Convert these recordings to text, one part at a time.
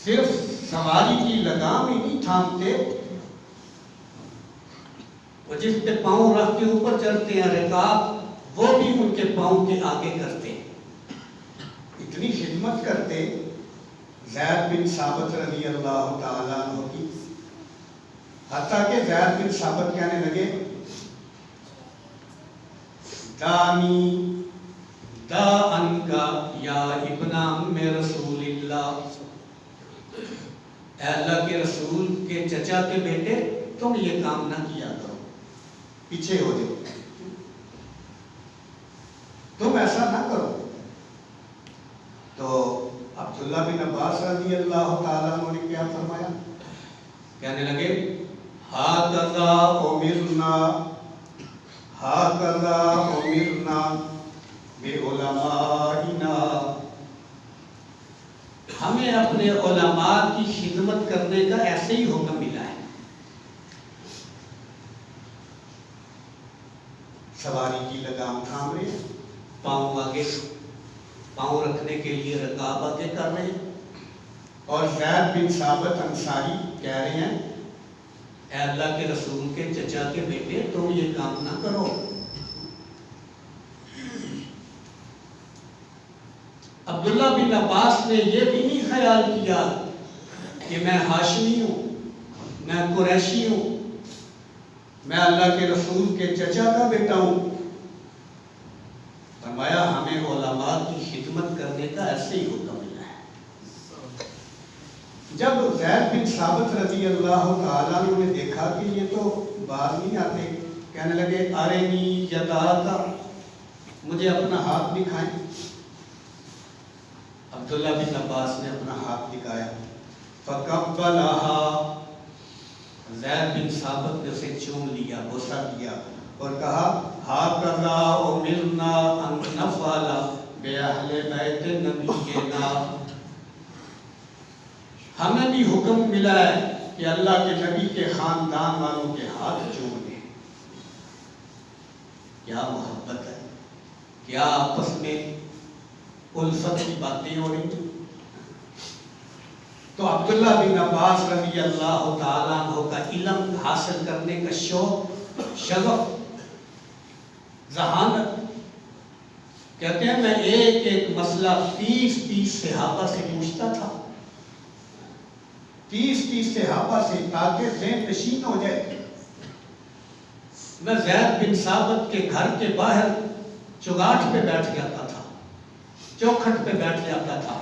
صرف سواری کی لگام ہی نہیں تھامتے، وہ جس پہ پاؤں رکھ کے اوپر چڑھتے ہیں رکاب، وہ بھی ان کے پاؤں کے آگے کرتے ہیں۔ اتنی خدمت کرتے زید بن ثابت رضی اللہ تعالیٰ عنہ کی، حتیٰ کہ زید بن ثابت کہنے لگے دانی دا انکا یا ابن ام رسول اللہ، اے اللہ کے رسول کے چچا کے بیٹے، تم یہ کام نہ کیا کرو، پیچھے ہو جاؤ، تم ایسا نہ کرو۔ تو عبداللہ بن عباس رضی اللہ تعالیٰ عنہ نے کیا فرمایا؟ کہنے لگے ہاکذا امرنا، ہاکذا امرنا بعلمائنا، ہمیں اپنے علماء کی خدمت کرنے کا ایسے ہی حکم ملا ہے۔ سواری کی لگام تھام رہے ہیں، پاؤں آگے، پاؤں رکھنے کے لیے رکاب آگے کر رہے ہیں، اور زید بن ثابت انصاری کہہ رہے ہیں اے اللہ کے رسول کے چچا کے بیٹے، تم یہ کام نہ کرو۔ عبداللہ بن عباس نے یہ بھی نہیں خیال کیا کہ میں ہاشمی ہوں، میں قریشی ہوں، میں اللہ کے رسول کے چچا کا بیٹا ہوں۔ فرمایا ہمیں علماء کی خدمت کرنے کا ایسے ہی حکم ملا ہے۔ جب زید بن ثابت رضی اللہ تعالیٰ عنہ نے دیکھا کہ یہ تو باز نہیں آتے، کہنے لگے ارنی یداکا، مجھے اپنا ہاتھ دکھائیں۔ عبداللہ بن عباس نے اپنا ہاتھ دکھایا، فقبلہا، زید بن ثابت نے اسے چوم لیا، بوسہ دیا اور کہا ہاکذا امرنا ان نفعل باہل بیت نبینا، ہمیں بھی حکم ملا ہے کہ اللہ کے نبی کے خاندان والوں کے ہاتھ چوم لیں۔ کیا محبت ہے، کیا آپس میں الفت کی باتیں ہو رہی ہیں۔ تو عبداللہ بن عباس رضی اللہ تعالیٰ عنہ کا علم حاصل کرنے کا شوق، شغف، ذہانت، کہتے ہیں میں ایک ایک مسئلہ 30 صحابہ سے پوچھتا تھا، 30 صحابہ سے، تاکہ ذہن نشین ہو جائے۔ میں زید بن ثابت کے گھر کے باہر چگاٹھ پہ بیٹھ جاتا تھا، چوکھٹ پہ بیٹھ جاتا تھا۔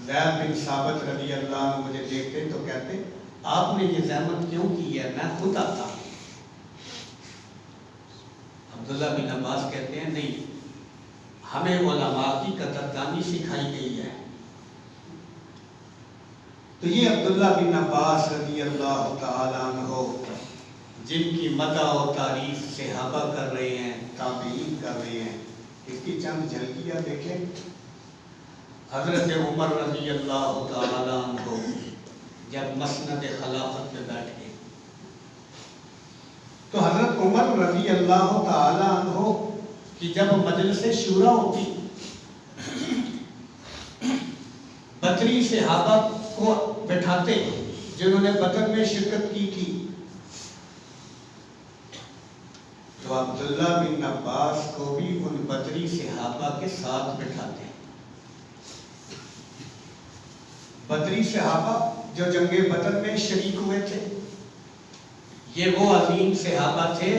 زید بن ثابت رضی اللہ عنہ مجھے دیکھتے تو کہتے آپ نے یہ زحمت کیوں کی ہے، میں خود آتا۔ عبداللہ بن عباس کہتے ہیں نہیں، ہمیں علماء کی قدردانی سکھائی گئی ہے۔ تو یہ عبداللہ بن عباس رضی اللہ تعالیٰ عنہ جن کی مدح و تعریف صحابہ کر رہے ہیں، تابعین کر رہے ہیں، اس کی چند جھلکیاں دیکھیں۔ حضرت عمر رضی اللہ تعالیٰ عنہ جب مسند خلافت میں بیٹھ گئے تو حضرت عمر رضی اللہ تعالیٰ عنہ کی جب مجلس شورا ہوتی، بدری صحابہ کو بٹھاتے جنہوں نے بدر میں شرکت کی تھی، تو عبداللہ بن عباس کو بھی ان بدری صحابہ کے ساتھ بٹھاتے۔ بدری صحابہ جو جنگ بدر میں شریک ہوئے تھے، یہ وہ عظیم صحابہ تھے۔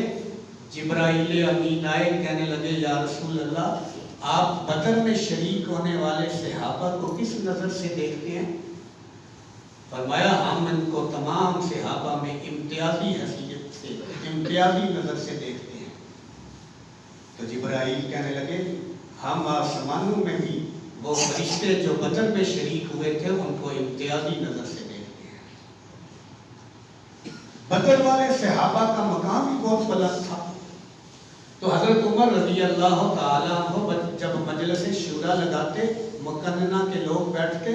جبرائیل امین آئے، کہنے لگے یا رسول اللہ آپ بدر میں شریک ہونے والے صحابہ کو کس نظر سے دیکھتے ہیں؟ فرمایا ہم ان کو تمام صحابہ میں امتیازی حیثیت سے، امتیازی نظر سے دیکھتے ہیں۔ تو جبرائیل کہنے لگے ہم آسمانوں میں بھی وہ فرشتے جو بدر میں شریک ہوئے تھے ان کو امتیازی نظر سے دیکھتے ہیں۔ بدر والے صحابہ کا مقام بھی بہت بلند تھا۔ تو حضرت عمر رضی اللہ تعالیٰ عنہ جب مجلس شورا لگاتے، مکننہ کے لوگ بیٹھتے،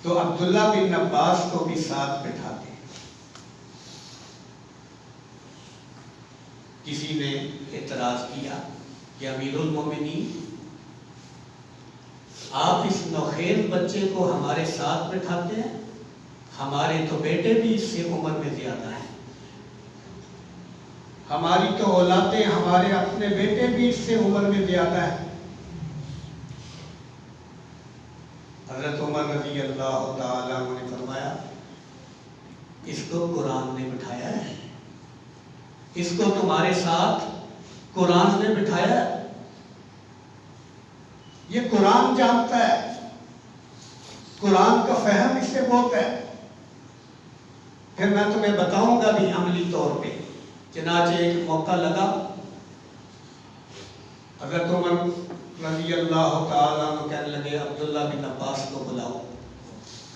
تو عبداللہ بن عباس کو بھی ساتھ بٹھاتے۔ کسی نے اعتراض کیا کہ امیر المومنین آپ اس نوخیز بچے کو ہمارے ساتھ بٹھاتے ہیں، ہمارے تو بیٹے بھی اس سے عمر میں زیادہ ہیں، ہماری تو اولادیں، ہمارے اپنے بیٹے بھی اس سے عمر میں زیادہ ہیں۔ حضرت عمر رضی اللہ تعالیٰ عنہ نے فرمایا اس کو قرآن نے بٹھایا ہے، اس کو تمہارے ساتھ قرآن نے بٹھایا ہے، یہ قرآن جانتا ہے، قرآن کا فہم اس سے بہت ہے۔ پھر میں تمہیں بتاؤں گا بھی عملی طور پہ۔ چنانچہ ایک موقع لگا، حضرت عمر رضی اللہ تعالیٰ عنہ کہنے لگے عبداللہ بن عباس کو بلاؤ۔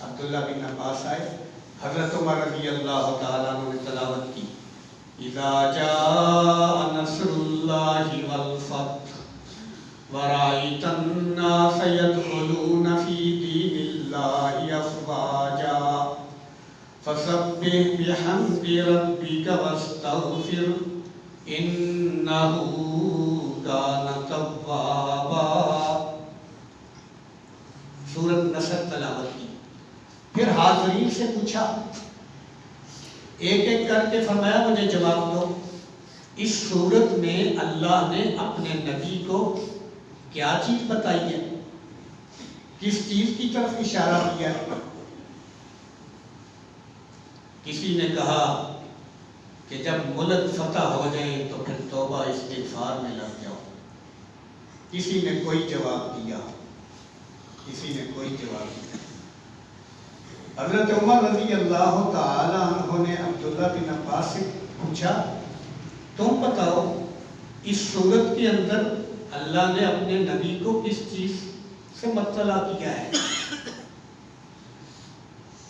عبداللہ بن عباس آئے، حضرت عمر رضی اللہ تعالیٰ عنہ نے تلاوت کی، اذا جاء نصر اللہ والفتح ورأيت الناس يدخلون في دين الله أفواجا فسبح بحمد ربك واستغفر إنه كان توابا۔ سورۃ نصر تلاوت کی، پھر حاضرین سے پوچھا، ایک ایک کر کے فرمایا مجھے جواب دو، اس سورت میں اللہ نے اپنے نبی کو کیا چیز بتائی ہے، کس چیز کی طرف اشارہ کیا ہے؟ کسی نے کہا کہ جب ملک فتح ہو جائے تو پھر توبہ استغفار میں لگ جاؤ۔ کسی نے کوئی جواب دیا، کسی نے کوئی جواب دیا۔ حضرت عمر رضی اللہ تعالی عنہ نے عبداللہ بن عباس سے پوچھا، تم بتاؤ اس صورت کے اندر اللہ نے اپنے نبی کو کس چیز سے مطلع کیا ہے؟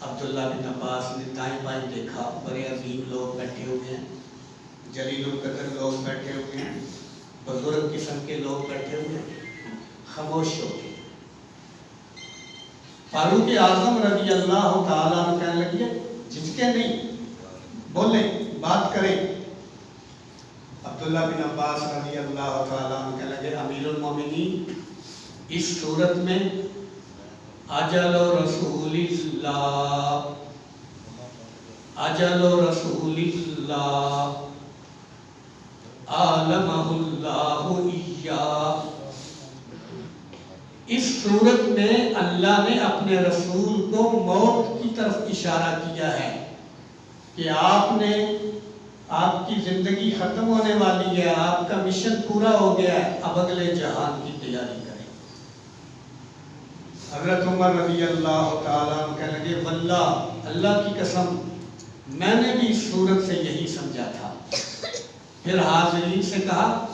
عبداللہ بن عباس نے دائیں بائیں دیکھا، بڑے عظیم لوگ بیٹھے ہوئے ہیں، جلیل القدر لوگ بیٹھے ہوئے ہیں، بزرگ قسم کے لوگ بیٹھے ہوئے ہیں، خاموش ہو گئے۔ فاروق اعظم رضی اللہ تعالیٰ عنہ کہنے لگے جھجکے نہیں، بولیں، بات کریں۔ عبداللہ بن عباس رضی اللہ تعالیٰ عنہ کہنے لگے امیر المومنین، اس صورت میں اجل رسول اللہ، اجل رسول اللہ عالمہ اللہ ایاہ، اس صورت میں اللہ نے اپنے رسول کو موت کی طرف اشارہ کیا ہے کہ آپ نے، آپ کی زندگی ختم ہونے والی ہے، آپ کا مشن پورا ہو گیا ہے، اب اگلے جہان کی تیاری کریں۔ حضرت عمر رضی اللہ تعالیٰ عنہ کہنے لگے واللہ، اللہ کی قسم میں نے بھی اس صورت سے یہی سمجھا تھا۔ پھر حاضرین سے کہا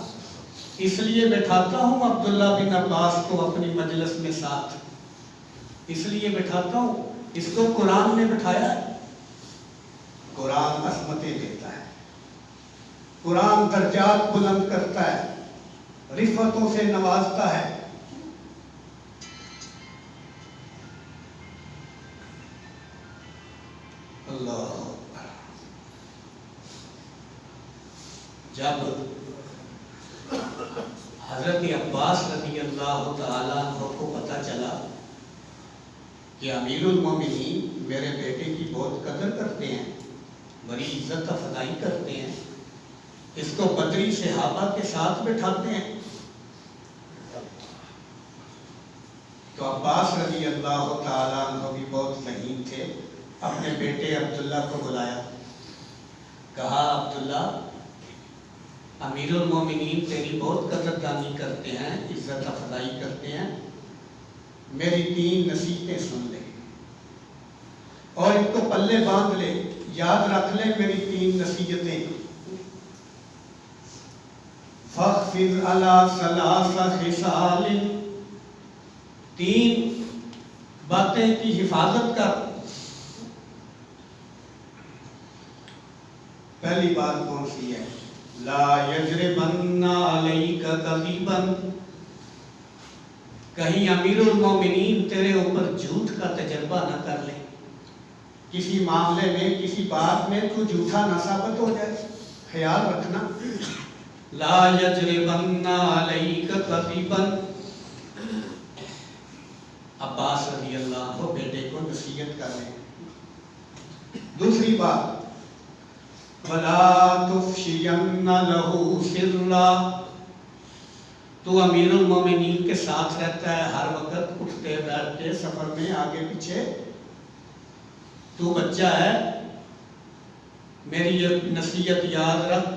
اس لیے بٹھاتا ہوں عبداللہ بن عباس کو اپنی مجلس میں ساتھ، اس لیے بٹھاتا ہوں، اس کو قرآن نے بٹھایا ہے۔ قرآن عظمتیں دیتا ہے، قرآن درجات بلند کرتا ہے، رفعتوں سے نوازتا ہے۔ اللہ اکبر۔ جب حضرت عباس رضی اللہ تعالیٰ عنہ کو پتہ چلا کہ امیر المومنین میرے بیٹے کی بہت قدر کرتے ہیں، بڑی عزت افزائی کرتے ہیں، اس کو بدری صحابہ کے ساتھ بٹھاتے ہیں، تو عباس رضی اللہ تعالیٰ عنہ بھی بہت ذہین تھے، اپنے بیٹے عبداللہ کو بلایا، کہا عبداللہ امیر المومنین تیری بہت قدردانی کرتے ہیں، عزت افزائی کرتے ہیں، میری 3 نصیحتیں سن لے اور ان کو پلے باندھ لے، یاد رکھ لے میری 3 نصیحتیں۔ فَاخْفِضْ عَلَىٰ ثَلَاثَ خِصَالٍ، 3 باتیں کی حفاظت کر۔ پہلی بات کون سی ہے؟ لا یجربن علیک کذبا، کہیں امیر المومنین تیرے اوپر جھوٹ کا تجربہ نہ کر لے، کسی معاملے میں، کسی بات میں تو جھوٹا نہ ثابت ہو جائے، خیال رکھنا۔ لا یجربن علیک کذبا عباس رضی اللہ عنہ بیٹے کو نصیحت کر رہے ہیں. دوسری بات وَلَا تُفْشِيَنَّ لَهُ سِرًّا، تو امیر المومنین کے ساتھ رہتا ہے ہر وقت، اٹھتے بیٹھتے سفر میں آگے پیچھے، تو بچہ ہے، میری یہ نصیحت یاد رکھ،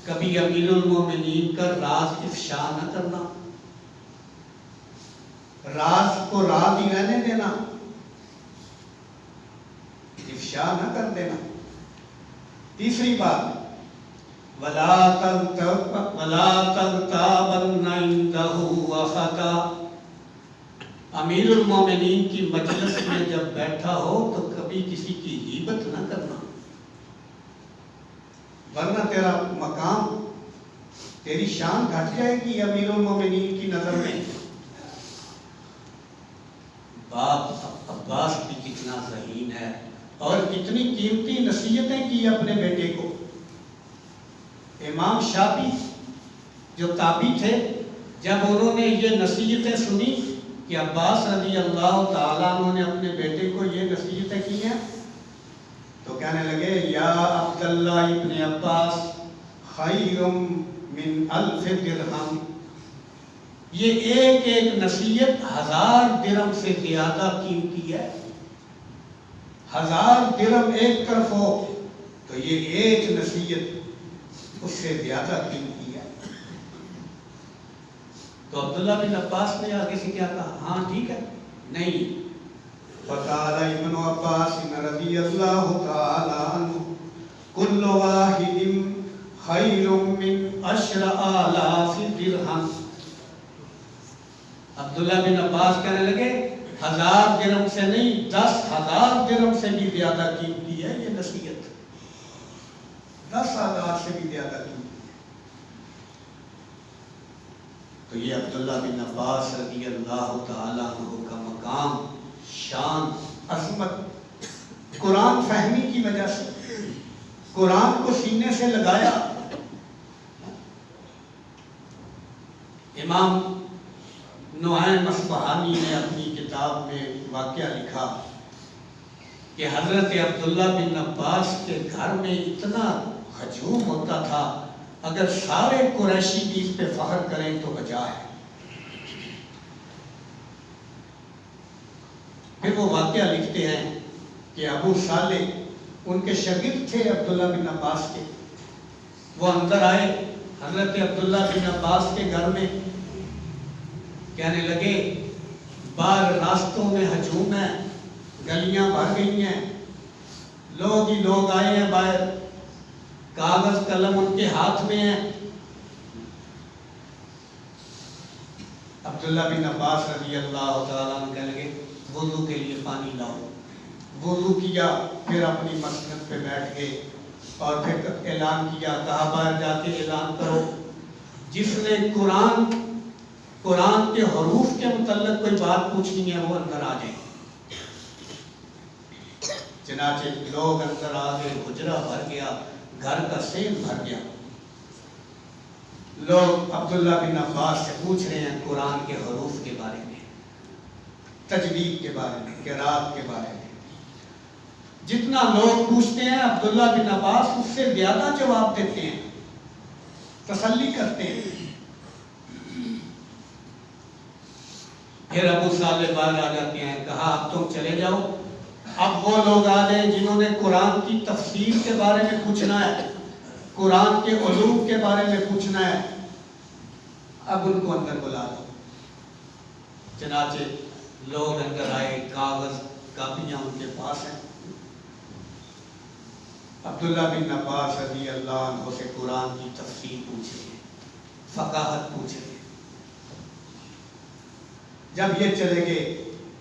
کبھی امیر المومنین کا راز افشا نہ کرنا، راز کو راز ہی رہنے دینا، افشا نہ کر دینا. تیسری بات وَلَا تَغْتَابَنَّ عِنْدَهُ وَخَطَا، امیر المومنین کی مجلس میں جب بیٹھا ہو تو کبھی کسی کی غیبت نہ کرنا، ورنہ تیرا مقام، تیری شان گھٹ جائے گی امیر المومنین کی نظر میں. باپ عباس بھی کتنا ذہین ہے اور کتنی قیمتی نصیحتیں کی اپنے بیٹے کو. امام شافعی جو تابعی تھے، جب انہوں نے یہ نصیحتیں سنی کہ عباس رضی اللہ تعالیٰ عنہ نے اپنے بیٹے کو یہ نصیحتیں کی ہیں، تو کہنے لگے یا عبداللہ ابن عباس خیر من 1000 درہم، یہ ایک ایک نصیحت 1000 درہم سے زیادہ قیمتی ہے. 1000 درہم ایک طرف ہو تو یہ ایک نصیحت اس سے زیادہ قیمتی ہے. تو عبداللہ بن عباس نے آگے سے کیا کہا؟ ہاں ٹھیک ہے. نہیں، فقال ابن عباس رضی اللہ تعالی عنہ کل واحد خیر من 10,000 درہم. عبداللہ بن عباس کہنے لگے 1000 درہم سے نہیں، 10,000 درہم سے بھی زیادہ قیمتی ہے یہ نصیحت، 10,000 سے بھی زیادہ قیمتی ہے. تو یہ عبداللہ بن عباس رضی اللہ تعالیٰ عنہ کا مقام، شان، عظمت قرآن فہمی کی وجہ سے، قرآن کو سینے سے لگایا. امام نعیم اصفہانی نے اپنی کتاب میں واقعہ لکھا کہ حضرت عبداللہ بن عباس کے گھر میں اتنا ہجوم ہوتا تھا، اگر سارے قریشی بھی اس پہ فخر کریں تو بجا ہے. پھر وہ واقعہ لکھتے ہیں کہ ابو صالح ان کے شاگرد تھے عبداللہ بن عباس کے، وہ اندر آئے حضرت عبداللہ بن عباس کے گھر میں، کہنے لگے باہر راستوں میں ہجوم ہے، گلیاں بھر گئی ہیں، لوگ ہی لوگ آئے ہیں باہر، کاغذ قلم ان کے ہاتھ میں ہیں. عبداللہ بن عباس رضی اللہ تعالیٰ عنہ کہنے لگے وضو کے لیے پانی لاؤ. وضو کیا، پھر اپنی مسجد پہ بیٹھ گئے اور پھر اعلان کیا، کہا باہر جا کے اعلان کرو جس نے قرآن کے حروف کے متعلق کوئی بات پوچھنی ہے وہ اندر آ جائے. چنانچہ لوگ اندر آ گئے، حجرہ بھر گیا، گھر کا سین بھر گیا. لوگ عبداللہ بن عباس سے پوچھ رہے ہیں قرآن کے حروف کے بارے میں، تجوید کے بارے میں، قرات کے بارے میں. جتنا لوگ پوچھتے ہیں عبداللہ بن عباس اس سے زیادہ جواب دیتے ہیں، تسلی کرتے ہیں. پھر ابو صالح باہر آ جاتے ہیں، کہا اب تم چلے جاؤ، اب وہ لوگ آ جائیں جنہوں نے قرآن کی تفسیر کے بارے میں پوچھنا ہے، قرآن کے علوم کے بارے میں پوچھنا ہے، اب ان کو اندر بلا دو. چنانچہ لوگ اندر آئے، کاغذ کاپیاں ان کے پاس ہیں. عبداللہ بن عباس رضی اللہ عنہ سے قرآن کی تفسیر پوچھ رہے ہیں، فقاہت پوچھ رہے ہیں. جب یہ چلے گئے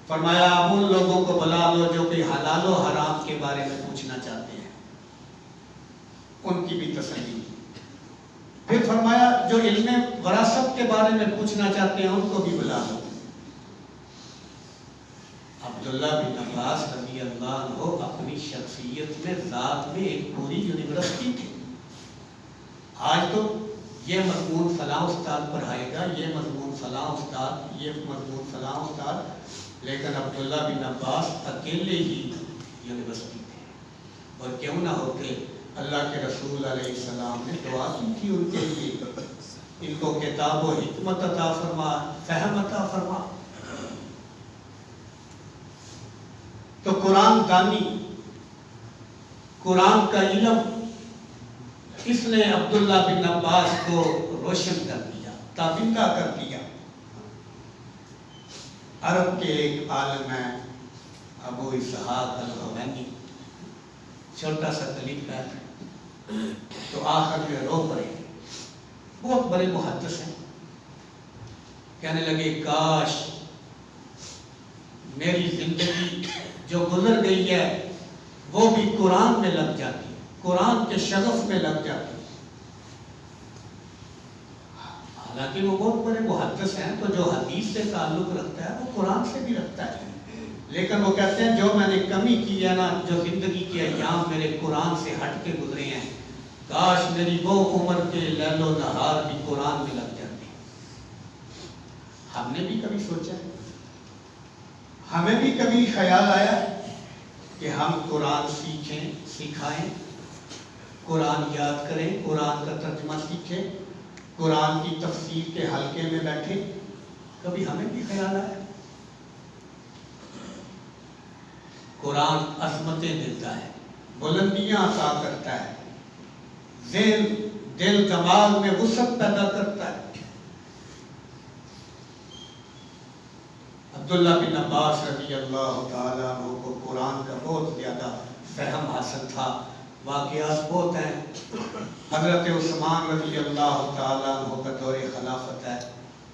فرمایا اب ان لوگوں کو بلا لو جو کہ حلال و حرام کے بارے میں پوچھنا چاہتے ہیں، ان کی بھی تسلی. پھر فرمایا جو علم وراثت کے بارے میں پوچھنا چاہتے ہیں ان کو بھی بلا لو. عبداللہ بن عباس رضی اللہ عنہ اپنی شخصیت میں ذات میں ایک پوری یونیورسٹی تھی. آج تو یہ مضمون فلاں استاد پڑھائے گا، یہ مضمون فلاں استاد، یہ مضمون فلاں استاد. لیکن عبداللہ بن عباس اکیلے ہی یونیورسٹی تھے، اور کیوں نہ ہوتے اللہ کے رسول علیہ السلام نے دعا کی تھی ان کے لیے، ان کو کتاب و حکمت عطا فرما، فہم عطا فرما۔ تو قرآن دانی، قرآن کا علم، اس نے عبداللہ بن عباس کو روشن کر دیا، تابندہ کر دیا۔ عرب کے ایک عالم ہیں ابو اسحاق الحوینی، چھوٹا سا کلپ ہے، تو آخر میں رو پڑے، بہت بڑے محدث ہیں، کہنے لگے کاش میری زندگی جو گزر گئی ہے وہ بھی قرآن میں لگ جاتی، قرآن کے شغف میں لگ جاتی۔ حالانکہ وہ بہت بڑے محدث ہیں، تو جو حدیث سے تعلق رکھتا ہے وہ قرآن سے بھی رکھتا ہے، لیکن وہ کہتے ہیں جو میں نے کمی کی ہے نا، جو زندگی کے ایام میرے قرآن سے ہٹ کے گزرے ہیں، کاش میری وہ عمر کے لیل و نہار بھی قرآن میں لگ جاتی۔ ہم نے بھی کبھی سوچا ہے، ہمیں بھی کبھی خیال آیا کہ ہم قرآن سیکھیں، سکھائیں، قرآن یاد کریں، قرآن کا ترجمہ سیکھیں، قرآن کی تفسیر کے حلقے میں بیٹھے؟ کبھی ہمیں بھی خیال آیا؟ قرآن عظمتیں دیتا ہے، بلندیاں عطا کرتا ہے، ذہن دل دماغ میں وسعت پیدا کرتا ہے۔ عبداللہ بن عباس رضی اللہ تعالیٰ عنہ کو قرآن کا بہت زیادہ فہم حاصل تھا، واقعات بہت ہیں۔ حضرت عثمان رضی اللہ تعالیٰ عنہ کا دور خلافت ہے،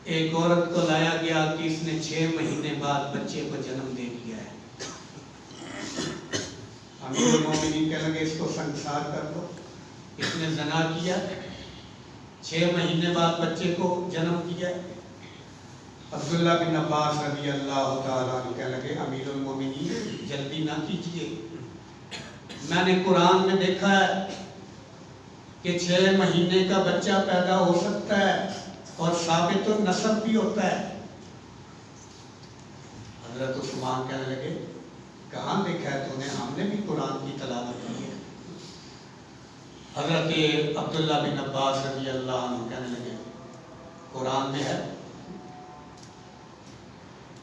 ایک عورت کو لایا گیا کہ اس نے 6 مہینے بعد بچے کو جنم دے دیا ہے۔ امیر المومنین کہنے لگے اس کو سنسار کر دو، اس نے زنا کیا، 6 مہینے بعد بچے کو جنم دیا۔ عبداللہ بن عباس رضی اللہ تعالیٰ عنہ کہنے لگے امیر المومنین جلدی نہ کیجیے، میں نے قرآن میں دیکھا ہے کہ 6 مہینے کا بچہ پیدا ہو سکتا ہے اور ثابت النسب بھی ہوتا ہے۔ حضرت عثمان کہنے لگے کہاں دیکھا ہے تو نے؟ ہم نے بھی قرآن کی تلاوت کی ہے۔ حضرت عبداللہ بن عباس رضی اللہ عنہ کہنے لگے قرآن میں ہے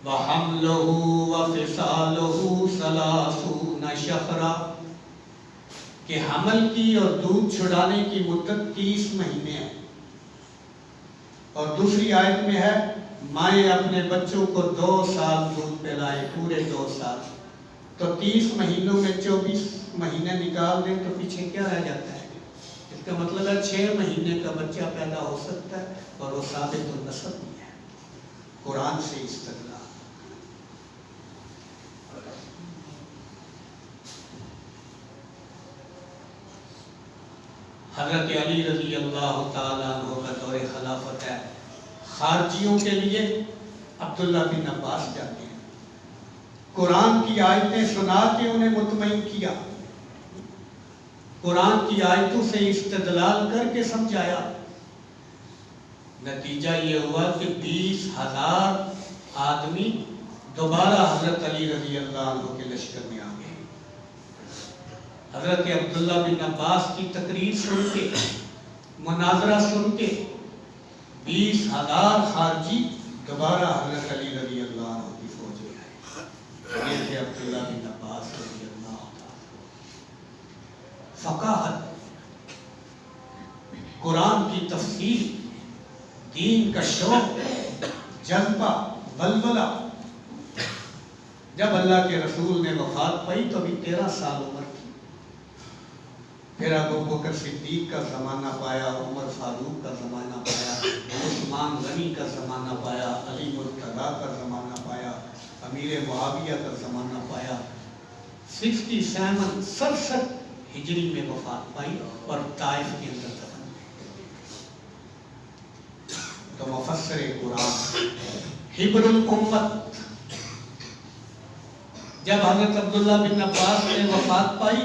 وَحَمْلُهُ وَفِصَالُهُ 30 شَهْرًا، کہ حمل کی اور دودھ چھڑانے کی مدت 30 مہینے ہے۔ اور دوسری آیت میں ہے مائیں اپنے بچوں کو 2 سال دودھ پلائے، پورے 2 سال۔ تو 30 مہینوں میں 24 مہینے نکال دیں تو پیچھے کیا رہ جاتا ہے؟ اس کا مطلب ہے 6 مہینے کا بچہ پیدا ہو سکتا ہے اور وہ ثابت النسب بھی ہے، قرآن سے استدلال۔ حضرت علی رضی اللہ تعالیٰ عنہ کا دور خلافت ہے، خارجیوں کے لیے عبداللہ بن عباس جاتے ہیں، قرآن کی آیتیں سنا کے انہیں مطمئن کیا، قرآن کی آیتوں سے استدلال کر کے سمجھایا۔ نتیجہ یہ ہوا کہ 20,000 آدمی دوبارہ حضرت علی رضی اللہ عنہ کے لشکر میں آ گئے۔ حضرت عبداللہ بن عباس کی تقریر سن کے، مناظرہ سن کے 20,000 خارجی دوبارہ حضرت علی رضی اللہ عنہ کی فوج میں آئے۔ یہ تھے عبداللہ بن عباس رضی اللہ عنہ۔ فقاہت، قرآن کی تفسیر، دین کا شوق، جذبہ، ولولہ۔ جب اللہ کے رسول نے وفات پائی تو ابھی 13 سال عمر تھی، پھر ابو بکر صدیق کا زمانہ پایا، عمر فاروق کا زمانہ پایا، عثمان غنی کا زمانہ پایا، علی مرتضیٰ کا زمانہ پایا، امیر معاویہ کا زمانہ پایا۔ 67 ہجری میں وفات پائی اور طائف کے اندر دفن ہوئی۔ تو مفسر قرآن، حبر الامت، جب حضرت عبداللہ بن عباس نے وفات پائی،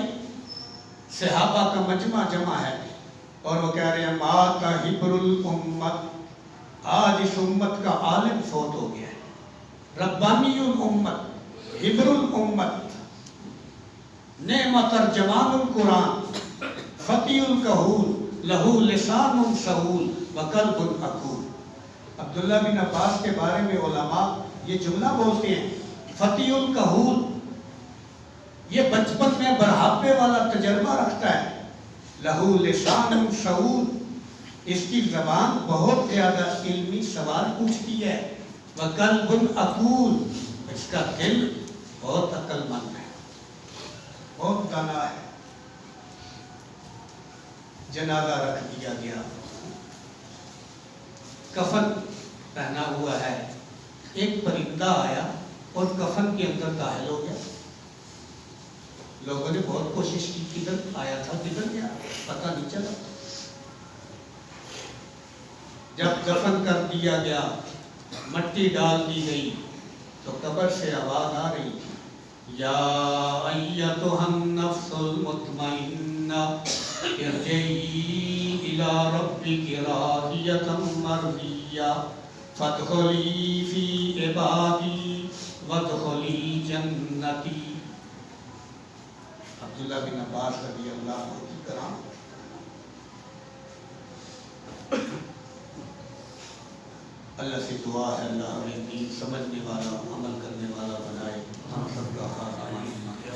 صحابہ کا مجمع جمع ہے اور وہ کہہ رہے ہیں مات حبر الامت، آج اس امت کا عالم فوت ہو گیا ہے۔ ربانی الامت، حبر الامت، نعم ترجمان القرآن، فقی الکہول، لہو لسان سہول وقلب عقول۔ عبداللہ بن عباس کے بارے میں علماء یہ جملہ بولتے ہیں، فقی الکہول، یہ بچپن میں بڑھاپے والا تجربہ رکھتا ہے، لہو لسان سہول، اس کی زبان بہت زیادہ علمی سوال پوچھتی ہے، وقلب عقول، اس کا دل بہت عقل مند ہے، بہت دانا ہے۔ جنازہ رکھ دیا گیا، کفن پہنا ہوا ہے، ایک پرندہ آیا اور کفن کے اندر داخل ہو گیا۔ لوگوں نے بہت کوشش کی، کدھر آیا تھا کدھر گیا پتہ نہیں چلا۔ جب دفن کر دیا گیا، مٹی ڈال دی گئی تو قبر سے آواز آ رہی، یا ایتھا النفس المطمئنہ ارجعی الی ربک راضیۃ مرضیہ فادخلی فی عبادی وادخلی جنتی۔ عبداللہ بن عباس رضی اللہ عنہ کی کرام اللہ سے دعا ہے اللہ ہمیں دین سمجھنے والا، عمل کرنے والا بنائے، ہم سب کا